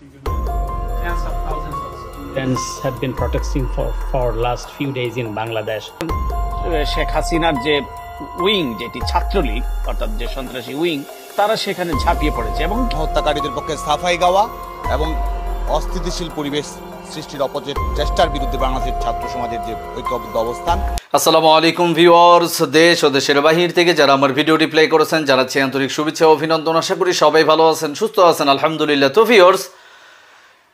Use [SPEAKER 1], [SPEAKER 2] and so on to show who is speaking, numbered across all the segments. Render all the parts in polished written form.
[SPEAKER 1] Tens of thousands of students have been protesting for last few days in Bangladesh.
[SPEAKER 2] Sheikh হাসিনার যে wing, যেটি ছাত্রলীগ অর্থাৎ যে সন্ত্রাসী উইং, তারা সেখানে ঝাঁপিয়ে পড়েছে এবং
[SPEAKER 3] হত্যাকারীদের পক্ষে সাফাই গাওয়া এবং অস্থিতিশীল পরিবেশ সৃষ্টির চেষ্টার বিরুদ্ধে বাংলাদেশের ছাত্র সমাজের যে ঐক্যবদ্ধ অবস্থান।
[SPEAKER 4] আসসালামু আলাইকুম ভিউয়ার্স, দেশ ও দেশের বাহির থেকে যারা আমার ভিডিওটি প্লে করেছেন জানাচ্ছি আন্তরিক শুভেচ্ছা ও অভিনন্দন। আশা করি সবাই ভালো আছেন, সুস্থ আছেন, আলহামদুলিল্লাহ। তো ভিউয়ার্স,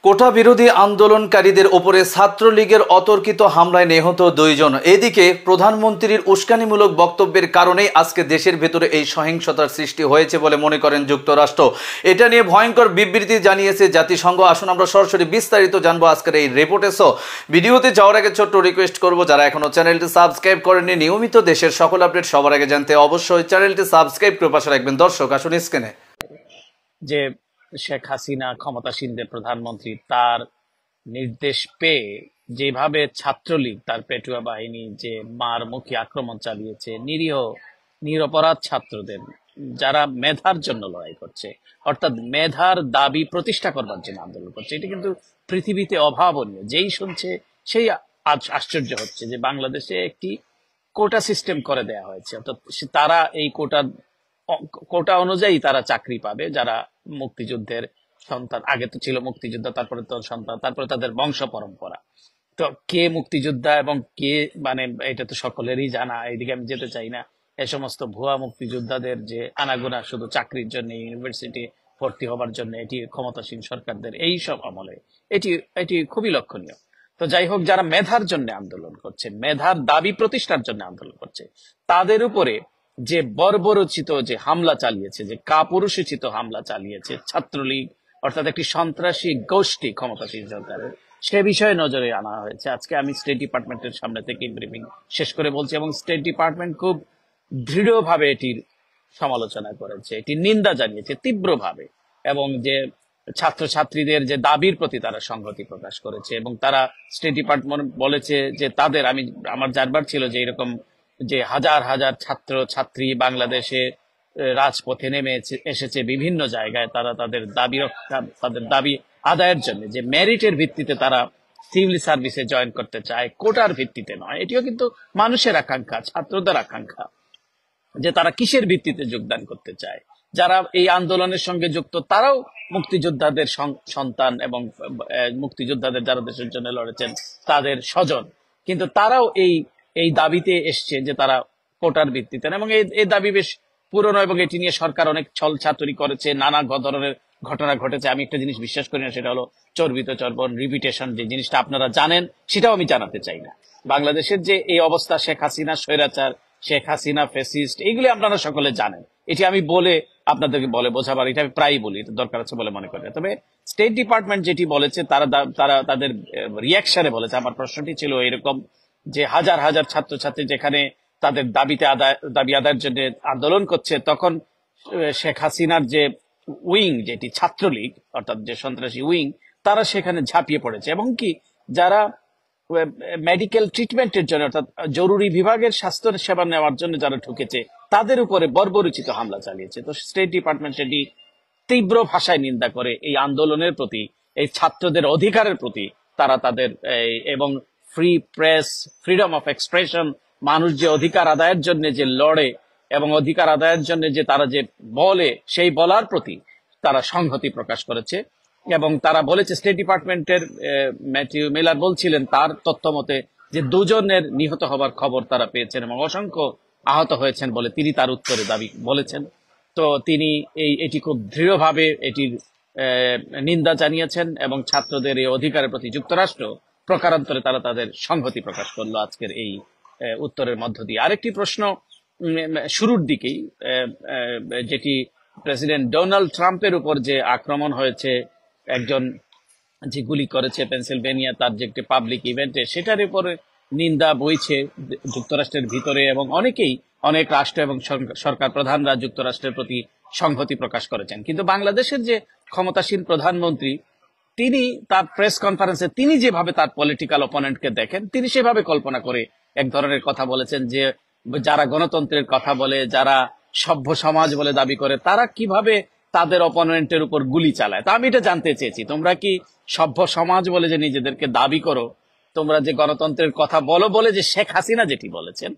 [SPEAKER 4] কোটা বিরোধী আন্দোলনকারীদের ওপরে ছাত্রলীগের অতর্কিত হামলায় নিহত 2 জন। এদিকে প্রধানমন্ত্রীর উস্কানিমূলক বক্তব্যের কারণেই আজকে দেশের ভেতরে এই সহিংসতার সৃষ্টি হয়েছে বলে মনে করেন যুক্তরাষ্ট্র। এটা নিয়ে ভয়ঙ্কর বিবৃতি জানিয়েছে জাতিসংঘ। আসুন আমরা সরাসরি বিস্তারিত জানবো আজকের এই রিপোর্টে। ভিডিওতে যাওয়ার আগে ছোট্ট রিকোয়েস্ট করব, যারা এখনো চ্যানেলটি সাবস্ক্রাইব করেননি, নিয়মিত দেশের সকল আপডেট সবার আগে জানতে অবশ্যই চ্যানেলটি সাবস্ক্রাইব করে পাশে রাখবেন। দর্শক আসুন স্ক্রিনে।
[SPEAKER 2] যে শেখ হাসিনা ক্ষমতাসীনদের প্রধানমন্ত্রী, তার নির্দেশ পেয়ে যেভাবে ছাত্রলীগ তার পেটুয়া বাহিনী যে মারমুখী আক্রমণ চালিয়েছে নিরপরাধ ছাত্রদের, যারা মেধার জন্য লড়াই করছে, অর্থাৎ মেধার দাবি প্রতিষ্ঠা করবার জন্য আন্দোলন করছে, এটা কিন্তু পৃথিবীতে অভাবনীয়। যেই শুনছে সেই আজ আশ্চর্য হচ্ছে যে বাংলাদেশে একটি কোটা সিস্টেম করে দেয়া হয়েছে, অর্থাৎ তারা এই কোটা অনুযায়ী তারা চাকরি পাবে, যারা মুক্তিযুদ্ধের সন্তান। আগে তো ছিল মুক্তিযোদ্ধা, তারপরে তো সন্তান, তারপরে তাদের বংশ পরম্পরা। তো কে মুক্তিযোদ্ধা এবং কে এটা তো সকলেরই জানা, এইদিকে আমি যেতে চাই না। এই সমস্ত ভুয়া মুক্তিযোদ্ধাদের যে আনাগোনা শুধু চাকরির জন্য, ইউনিভার্সিটি ভর্তি হবার জন্য, এটি ক্ষমতাসীন সরকারদের এই সব আমলে এটি খুবই লক্ষণীয়। তো যাই হোক, যারা মেধার জন্য আন্দোলন করছে, মেধার দাবি প্রতিষ্ঠার জন্য আন্দোলন করছে, তাদের উপরে যে বর্বরচিত যে হামলা চালিয়েছে, যে কাপুরুষোচিত হামলা চালিয়েছে ছাত্রলীগ, অর্থাৎ একটি সন্ত্রাসী গোষ্ঠী ক্ষমতাসীন সরকারের, সে বিষয়ে নজরে আনা হয়েছে। আজকে আমি স্টেট ডিপার্টমেন্টের সামনে থেকে ব্রিফিং শেষ করে বলছি, এবং স্টেট ডিপার্টমেন্ট খুব দৃঢ়ভাবে এটির সমালোচনা করেছে, এটির নিন্দা জানিয়েছে তীব্রভাবে, এবং যে ছাত্রছাত্রীদের যে দাবির প্রতি তারা সংহতি প্রকাশ করেছে। এবং তারা স্টেট ডিপার্টমেন্ট বলেছে যে আমার জানবার ছিল যে এরকম যে হাজার হাজার ছাত্র ছাত্রী বাংলাদেশে রাজপথে নেমে এসেছে বিভিন্ন জায়গায়, তারা তাদের দাবি আদায়ের জন্য, যে মেরিটের ভিত্তিতে তারা সিভিল সার্ভিসে জয়েন করতে চায়, কোটার ভিত্তিতে নয়। এটিও কিন্তু মানুষের আকাঙ্ক্ষা, ছাত্রদের আকাঙ্ক্ষা, যে তারা কিসের ভিত্তিতে যোগদান করতে চায়। যারা এই আন্দোলনের সঙ্গে যুক্ত তারাও মুক্তিযোদ্ধাদের সন্তান এবং মুক্তিযোদ্ধাদের যারা দেশের জন্য লড়েছেন তাদের স্বজন, কিন্তু তারাও এই দাবিতে এসছে যে তারা কোটার ভিত্তিতে। এবং এই দাবি বেশ পুরনো, এবং এটি নিয়ে সরকার অনেক ছলচাতুরি করেছে, নানা ধরনের ঘটনা ঘটেছে। আমি একটা জিনিস বিশ্বাস করি না, সেটা হলো চর্বিত চর্বণ, রিপিটেশন। যে জিনিসটা আপনারা জানেন সেটাও আমি জানাতে চাই না। বাংলাদেশের যে এই অবস্থা, শেখ হাসিনা স্বৈরাচার, শেখ হাসিনা ফ্যাসিস্ট, এইগুলি আপনারা সকলে জানেন। এটি আমি আপনাদেরকে বোঝাবার, এটা আমি প্রায়ই বলি, এটা দরকার আছে বলে মনে করি। তবে স্টেট ডিপার্টমেন্ট যেটি বলেছে, তারা তাদের রিয়াকশনে বলেছে। আমার প্রশ্নটি ছিল এরকম যে হাজার হাজার ছাত্রছাত্রী যেখানে তাদের দাবি আদায়ের জন্য আন্দোলন করছে, তখন শেখ হাসিনার যে উইং, যেটি ছাত্রলীগ অর্থাৎ যে সন্ত্রাসী উইং, তারা সেখানে ঝাঁপিয়ে পড়েছে, এবং কি যারা মেডিকেল ট্রিটমেন্টের জন্য, অর্থাৎ জরুরি বিভাগের স্বাস্থ্য সেবা নেওয়ার জন্য যারা ঢুকেছে, তাদের উপরে বর্বরচিত হামলা চালিয়েছে। তো স্টেট ডিপার্টমেন্ট সেটি তীব্র ভাষায় নিন্দা করে এই আন্দোলনের প্রতি, এই ছাত্রদের অধিকারের প্রতি তারা তাদের এবং free press, freedom of expression, মানুষ যে অধিকার আদায়ের জন্য যে লড়ে এবং অধিকার আদায়ের জন্য যে তারা যে বলে, সেই বলার প্রতি তারা সংহতি প্রকাশ করেছে। এবং তারা বলেছে, স্টেট ডিপার্টমেন্টের ম্যাথিউ মিলার বলছিলেন তার তথ্য মতে যে 2 জনের নিহত হবার খবর তারা পেয়েছেন এবং অসংখ্য আহত হয়েছেন বলে তিনি তার উত্তরে দাবি বলেছেন। তো তিনি এটি খুব দৃঢ়ভাবে এটির নিন্দা জানিয়েছেন, এবং ছাত্রদের এই অধিকারের প্রতি যুক্তরাষ্ট্র প্রকারান্তরে তারা তাদের সংহতি প্রকাশ করলো আজকের এই উত্তরের মধ্য দিয়ে। আরেকটি প্রশ্ন শুরুর দিকেই, যেটি প্রেসিডেন্ট ডোনাল্ড ট্রাম্পের উপর যে আক্রমণ হয়েছে, একজন যে গুলি করেছে পেনসিলভেনিয়া, তার যে একটি পাবলিক ইভেন্টে, সেটার উপরে নিন্দা বইছে যুক্তরাষ্ট্রের ভিতরে, এবং অনেক রাষ্ট্র এবং সরকার প্রধানরা যুক্তরাষ্ট্রের প্রতি সংহতি প্রকাশ করেছেন। কিন্তু বাংলাদেশের যে ক্ষমতাসীন প্রধানমন্ত্রী, তিনি তার প্রেস কনফারেন্সে তিনি যেভাবে তার পলিটিক্যাল অপোনেন্টকে দেখেন, তিনি সেভাবে কল্পনা করে এক ধরনের কথা বলেছেন যে যারা গণতন্ত্রের কথা বলে, যারা সভ্য সমাজ বলে দাবি করে, তারা কিভাবে তাদের অপোনেন্টের উপর গুলি চালায়। তো আমি এটা জানতে চেয়েছি, তোমরা কি সভ্য সমাজ বলে যে নিজেদেরকে দাবি করো, তোমরা যে গণতন্ত্রের কথা বলো বলে যে শেখ হাসিনা যেটি বলেছেন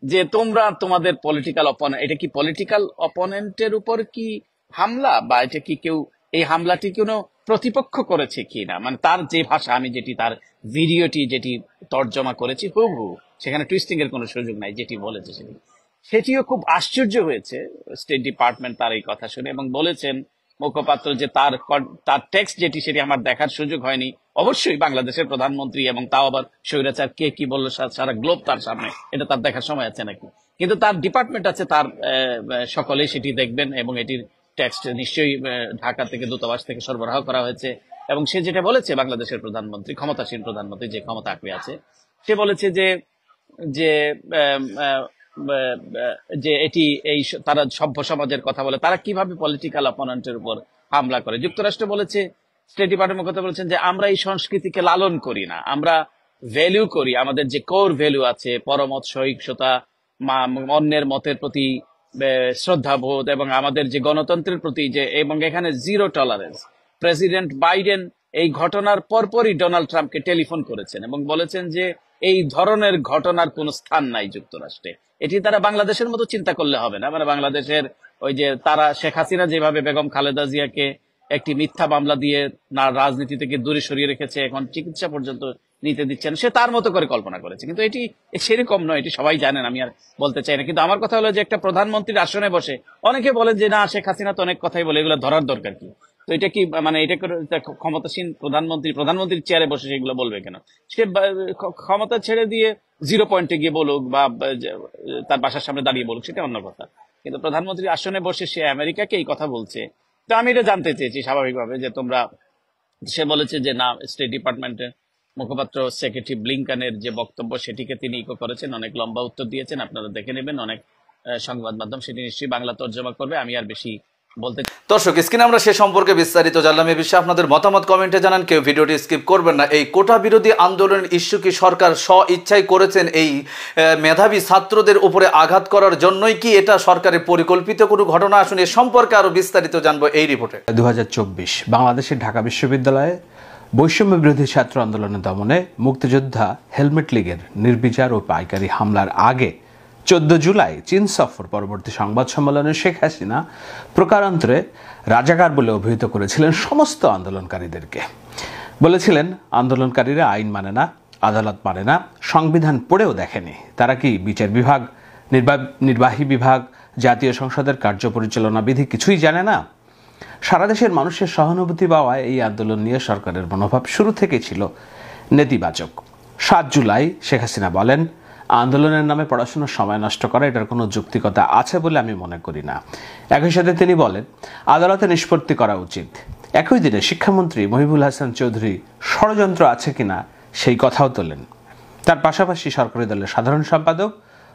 [SPEAKER 2] যে তোমরা তোমাদের পলিটিক্যাল অপোনেন্ট, এটা কি পলিটিক্যাল অপোনেন্টের উপর কি হামলা, বা এটা কি কেউ এই হামলাটি কোনো প্রতিপক্ষ করেছে কি না? মানে তার যে ভাষা, আমি যেটি তার ভিডিওটি যেটি তর্জমা করেছি হুবহু, সেখানে টুইস্টিং এর কোনো সুযোগ নাই, যেটি বলেছে সেটিও খুব আশ্চর্য হয়েছে স্টেট ডিপার্টমেন্ট তার এই কথা শুনে, এবং বলেছেন মুখপাত্র যে তার টেক্সট যেটি সেটি আমার দেখার সুযোগ হয়নি। অবশ্যই বাংলাদেশের প্রধানমন্ত্রী, এবং তাও আবার স্বৈরাচার কে কি বললো সারা গ্লোব তার সামনে, এটা তার দেখার সময় আছে নাকি? কিন্তু তার ডিপার্টমেন্ট আছে, তার সকলেই সেটি দেখবেন, এবং এটির টেক্সট নিশ্চয়ই ঢাকা থেকে দূতাবাস থেকে সরবরাহ করা হয়েছে। এবং সে যেটা বলেছে, বাংলাদেশের প্রধানমন্ত্রী, ক্ষমতাসীন প্রধানমন্ত্রী যে ক্ষমতা আঁকড়ে আছে, সে বলেছে যে যে যে এটি এই তারা সভ্য সমাজের কথা বলে, তারা কিভাবে পলিটিক্যাল অপোনেন্টের উপর হামলা করে। যুক্তরাষ্ট্র বলেছে, স্টেট ডিপার্টমেন্টের কথা বলেছেন যে আমরা এই সংস্কৃতিকে লালন করি না, আমরা ভ্যালু করি, আমাদের যে কোর ভ্যালু আছে, পরমত সহিংসতা, অন্যের মতের প্রতি শ্রদ্ধাবোধ, এবং আমাদের যে গণতন্ত্রের প্রতি যে, এবং এখানে জিরো টলারেন্স। প্রেসিডেন্ট বাইডেন এই ঘটনার পরপরই ডোনাল্ড ট্রাম্পকে টেলিফোন করেছেন এবং বলেছেন যে এই ধরনের ঘটনার কোনো স্থান নাই যুক্তরাষ্ট্রে। এটি তারা বাংলাদেশের মতো চিন্তা করলে হবে না। মানে বাংলাদেশের ওই যে তারা শেখ হাসিনা যেভাবে বেগম খালেদা জিয়াকে একটি মিথ্যা মামলা দিয়ে না রাজনীতি থেকে দূরে সরিয়ে রেখেছে, এখন চিকিৎসা পর্যন্ত নিতে দিচ্ছেন, সে তার মতো করে কল্পনা করেছে। কিন্তু এটি সেরকম নয়, এটি সবাই জানেন, আমি আর বলতে চাই না। কিন্তু আমার কথা হলো যে একটা প্রধানমন্ত্রীর আসনে বসে অনেকে বলেন যে না, শেখ হাসিনা তো অনেক কথাই বলে, এগুলো ধরার দরকার কি? তো এটা কি মানে এটা ক্ষমতাসীন প্রধানমন্ত্রীর চেয়ারে বসে সেগুলো বলবে কেন? সে ক্ষমতা ছেড়ে দিয়ে 0 পয়েন্টে গিয়ে বলুক, বা তার বাসার সামনে দাঁড়িয়ে বলুক, সেটা অন্য কথা। কিন্তু প্রধানমন্ত্রীর আসনে বসে সে আমেরিকাকে এই কথা বলছে। তো আমি এটা জানতে চেয়েছি স্বাভাবিকভাবে যে তোমরা, সে বলেছে যে না, স্টেট ডিপার্টমেন্টের মুখপাত্র সেক্রেটারি ব্লিংকানের যে বক্তব্য সেটিকে তিনি ইকো করেছেন, অনেক লম্বা উত্তর দিয়েছেন, আপনারা দেখে নেবেন, অনেক সংবাদ মাধ্যম সেটি নিশ্চয়ই বাংলা তর্জমা করবে। আমি আর বেশি বলতে।
[SPEAKER 4] দর্শক, স্ক্রিনে আমরা সে সম্পর্কে বিস্তারিত জানলাম। এ বিষয়ে আপনাদের মতামত কমেন্টে জানান, কেউ ভিডিওটি স্কিপ করবেন না। এই কোটা বিরোধী আন্দোলনের ইস্যু কি সরকার স্ব-ইচ্ছায় করেছেন এই মেধাবী ছাত্রদের উপরে আঘাত করার জন্যই কি এটা সরকারের পরিকল্পিত কোনো ঘটনা? আসুন এ সম্পর্কে আরো বিস্তারিত জানবো এই রিপোর্টে।
[SPEAKER 5] 2024 বাংলাদেশের ঢাকা বিশ্ববিদ্যালয়ে বৈষম্য বিরোধী ছাত্র আন্দোলনের দমনে মুক্তিযোদ্ধা হেলমেট লীগের নির্বিচার ও পাইকারি হামলার আগে 14 জুলাই চীন সফর পরবর্তী সংবাদ সম্মেলনে শেখ হাসিনা প্রকারান্তরে রাজাকার বলে অভিহিত করেছিলেন সমস্ত আন্দোলনকারীদেরকে। বলেছিলেন আন্দোলনকারীরা আইন মানে না, আদালত মানে না, সংবিধান পড়েও দেখেনি। তারা কি বিচার বিভাগ, নির্বাহী বিভাগ, জাতীয় সংসদের কার্যপরিচালনা বিধি কিছুই জানে না? সারা দেশের মানুষের সহানুভূতি পাওয়ায় এই আন্দোলন নিয়ে সরকারের মনোভাব শুরু থেকে ছিল নেতিবাচক। 7 জুলাই শেখ হাসিনা বলেন, আন্দোলনের নামে পড়াশোনার সময় নষ্ট করা এটার কোনো যৌক্তিকতা আছে বলে আমি মনে করি না। একই সাথে তিনি বলেন আদালতে নিষ্পত্তি করা উচিত। একই দিনে শিক্ষামন্ত্রী মহিবুল হাসান চৌধুরী ষড়যন্ত্র আছে কিনা সেই কথাও তোলেন। তার পাশাপাশি সরকারি দলের সাধারণ সম্পাদক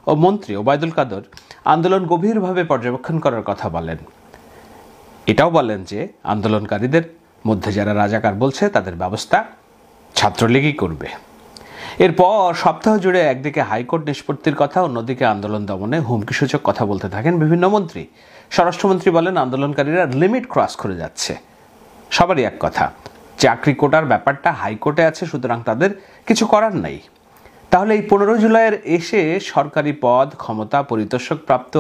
[SPEAKER 5] ও মন্ত্রী ওবায়দুল কাদের আন্দোলন গভীরভাবে পর্যবেক্ষণ করার কথা বলেন। এটাও বলেন যে আন্দোলনকারীদের মধ্যে যারা রাজাকার বলছে তাদের ব্যবস্থা ছাত্রলীগই করবে। এরপর সপ্তাহ জুড়ে একদিকে হাইকোর্ট নিষ্পত্তির কথা, অন্যদিকে আন্দোলন দমনে হুমকিসূচক কথা বলতে থাকেন বিভিন্ন মন্ত্রী। স্বরাষ্ট্রমন্ত্রী বলেন আন্দোলনকারীরা লিমিট ক্রস করে যাচ্ছে। সবারই এক কথা, চাকরি কোটার ব্যাপারটা হাইকোর্টে আছে, সুতরাং তাদের কিছু করার নাই। তাহলে এই 15 জুলাইয়ের এসে সরকারি পদ, ক্ষমতা, পরিতোষক প্রাপ্ত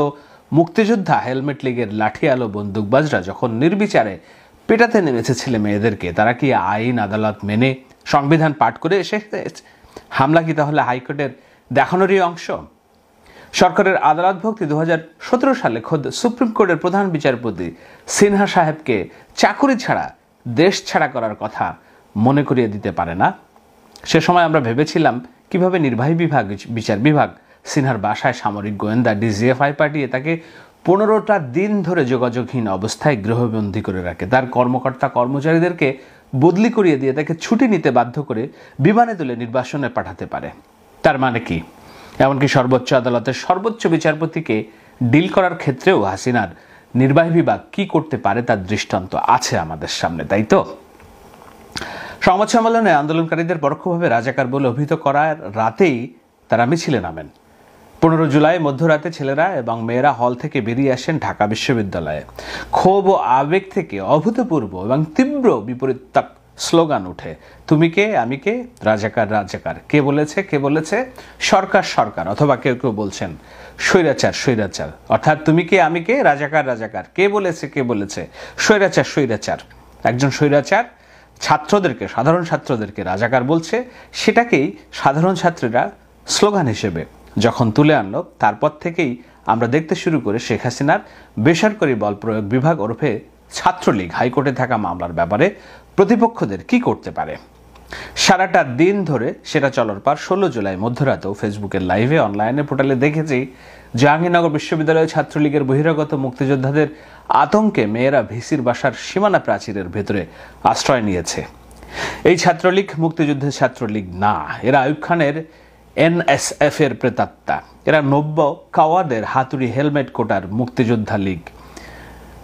[SPEAKER 5] মুক্তিযোদ্ধা হেলমেট লীগের লাঠি আলো বন্দুকবাজরা যখন নির্বিচারে পেটাতে নেমেছে ছেলে মেয়েদেরকে, তারা কি আইন আদালত মেনে সংবিধান পাঠ করে এসে হামলা কি তাহলে হাইকোর্টের দেখানোরই অংশ? সরকারের আদালত ভক্তি 2017 সালে খোদ সুপ্রিম কোর্টের প্রধান বিচারপতি সিনহা সাহেবকে চাকুরি ছাড়া দেশ ছাড়া করার কথা মনে করিয়ে দিতে পারে না? সে সময় আমরা ভেবেছিলাম কিভাবে নির্বাহী বিভাগ, বিচার বিভাগ সিনহার বাসায় সামরিক গোয়েন্দা ডিজিএফআই পাঠিয়ে তাকে 15টা দিন ধরে যোগাযোগহীন অবস্থায় গৃহবন্দী করে রাখে, তার কর্মকর্তা কর্মচারীদেরকে বদলি করিয়ে দিয়ে তাকে ছুটি নিতে বাধ্য করে বিমানে তুলে নির্বাসনে পাঠাতে পারে। তার মানে কি? এমনকি সর্বোচ্চ আদালতের সর্বোচ্চ বিচারপতিকে ডিল করার ক্ষেত্রেও হাসিনার নির্বাহী বিভাগ কি করতে পারে তার দৃষ্টান্ত আছে আমাদের সামনে, তাই তো? সংবাদ সম্মেলনে আন্দোলনকারীদের পরোক্ষভাবে রাজাকার বলে অভিহিত করার রাতেই তারা মিছিলে নামেন। 15 জুলাই মধ্যরাতে ছেলেরা এবং মেয়েরা হল থেকে বেরিয়ে আসেন ঢাকা বিশ্ববিদ্যালয়ে। ক্ষোভ ও আবেগ থেকে অভূতপূর্ব এবং তীব্র বিপরীত স্লোগান উঠে, তুমি কে আমি কে, রাজাকার রাজাকার। কে বলেছে কে বলেছে? সরকার সরকার, অথবা কেউ কেউ বলছেন স্বৈরাচার স্বৈরাচার। অর্থাৎ তুমি কে আমি কে, রাজাকার রাজাকার। কে বলেছে কে বলেছে? স্বৈরাচার স্বৈরাচার। একজন স্বৈরাচার ছাত্রদেরকে, সাধারণ ছাত্রদেরকে রাজাকার বলছে, সেটাকেই সাধারণ ছাত্রীরা স্লোগান হিসেবে যখন তুলে আনলো, তারপর থেকেই আমরা দেখতে শুরু করে শেখ হাসিনার বেসরকারি বল প্রয়োগ বিভাগ ওরফে ছাত্রলীগ হাইকোর্টে থাকা মামলার ব্যাপারে প্রতিপক্ষদের কি করতে পারে। সারাটা দিন ধরে সেটা চলার পর 16 জুলাই মধ্যরাতেও ফেসবুকের লাইভে অনলাইনে পোর্টালে দেখেছি জাহাঙ্গীরনগর বিশ্ববিদ্যালয়ের ছাত্রলীগের বহিরাগত মুক্তিযোদ্ধাদের আতঙ্কে মেয়েরা ভিসির বাসার সীমানা প্রাচীরের ভেতরে আশ্রয় নিয়েছে। এই ছাত্রলীগ মুক্তিযুদ্ধের ছাত্রলীগ না, এরা আইয়ুব খানের NSF এর প্রেতাত্মা। এরা নব্য কাওয়াদের হাতুড়ি হেলমেট কোটার মুক্তিযোদ্ধা লীগ।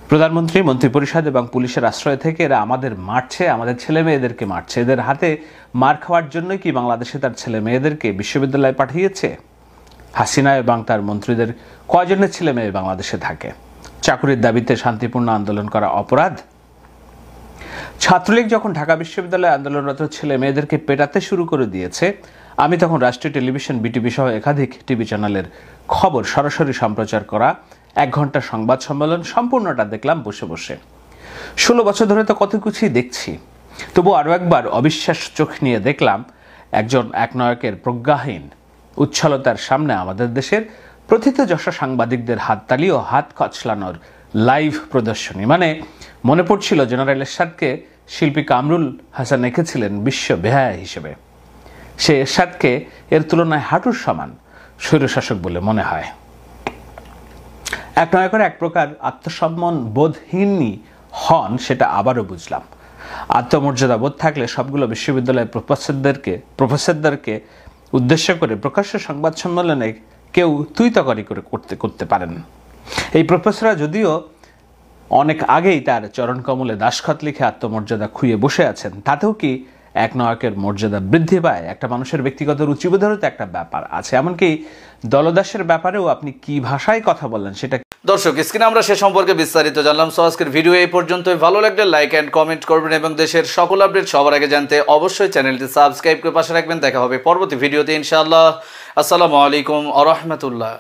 [SPEAKER 5] প্রধানমন্ত্রী, মন্ত্রিপরিষদ এবং পুলিশের আশ্রয় থেকে এরা আমাদের মারছে, আমাদের ছেলে মেয়েদেরকে মারছে। এদের হাতে মার খাওয়ার জন্যই কি বাংলাদেশে তার ছেলে মেয়েদেরকে বিশ্ববিদ্যালয়ে পাঠিয়েছে? হাসিনা এবং তার মন্ত্রীদের কয়জনের ছেলে মেয়ে বাংলাদেশে থাকে? চাকুরির দাবিতে শান্তিপূর্ণ আন্দোলন করা অপরাধ? ছাত্রলীগ যখন ঢাকা বিশ্ববিদ্যালয়ে আন্দোলনরত ছেলে মেয়েদেরকে পেটাতে শুরু করে দিয়েছে, আমি তখন রাষ্ট্রীয় টেলিভিশন বিটিভি সহ একাধিক টিভি চ্যানেলের খবর সরাসরি সম্প্রচার করা 1 ঘন্টার সংবাদ সম্মেলন সম্পূর্ণটা দেখলাম বসে বসে। 16 বছর ধরে তো কত কিছুই দেখছি, তবু আরও একবার অবিশ্বাস চোখ নিয়ে দেখলাম একজন একনায়কের প্রজ্ঞাহীন উচ্ছলতার সামনে আমাদের দেশের প্রথিতযশা সাংবাদিকদের হাততালি ও হাত কচলানোর লাইভ প্রদর্শনী। মানে মনে পড়ছিল জেনারেল এরশাদকে শিল্পী কামরুল হাসান এঁকেছিলেন বিশ্ব বেহায়া হিসেবে। সে এরশাদকে এর তুলনায় হাঁটুর সমান স্বৈরশাসক বলে মনে হয়। একনায়কের এক প্রকার আত্মসম্মান বোধহীনই হন, সেটা আবারও বুঝলাম। আত্মমর্যাদা বোধ থাকলে সবগুলো বিশ্ববিদ্যালয়ের প্রফেসরদেরকে উদ্দেশ্য করে প্রকাশ্য সংবাদ সম্মেলনে কেউ তুই তকারি করে করতে পারেন। এই প্রফেসররা যদিও অনেক আগেই তার চরণকমলে দাসখত লিখে আত্মমর্যাদা খুইয়ে বসে আছেন, তাতেও কি একনায়কের মর্যাদা বৃদ্ধি পায়? একটা মানুষের ব্যক্তিগত রুচিবোধেরও তো একটা ব্যাপার আছে। এমনকি দলদাসের ব্যাপারেও আপনি কি ভাষায় কথা বললেন সেটা।
[SPEAKER 4] দর্শক, স্ক্রিনে আমরা সে সম্পর্কে বিস্তারিত জানলাম। সো আজকের ভিডিও এই পর্যন্তই। ভালো লাগলে লাইক অ্যান্ড কমেন্ট করবেন এবং দেশের সকল আপডেট সবার আগে জানতে অবশ্যই চ্যানেলটি সাবস্ক্রাইব করে পাশে রাখবেন। দেখা হবে পরবর্তী ভিডিওতে ইনশাআল্লাহ। আসসালামু আলাইকুম ওয়া রাহমাতুল্লাহ।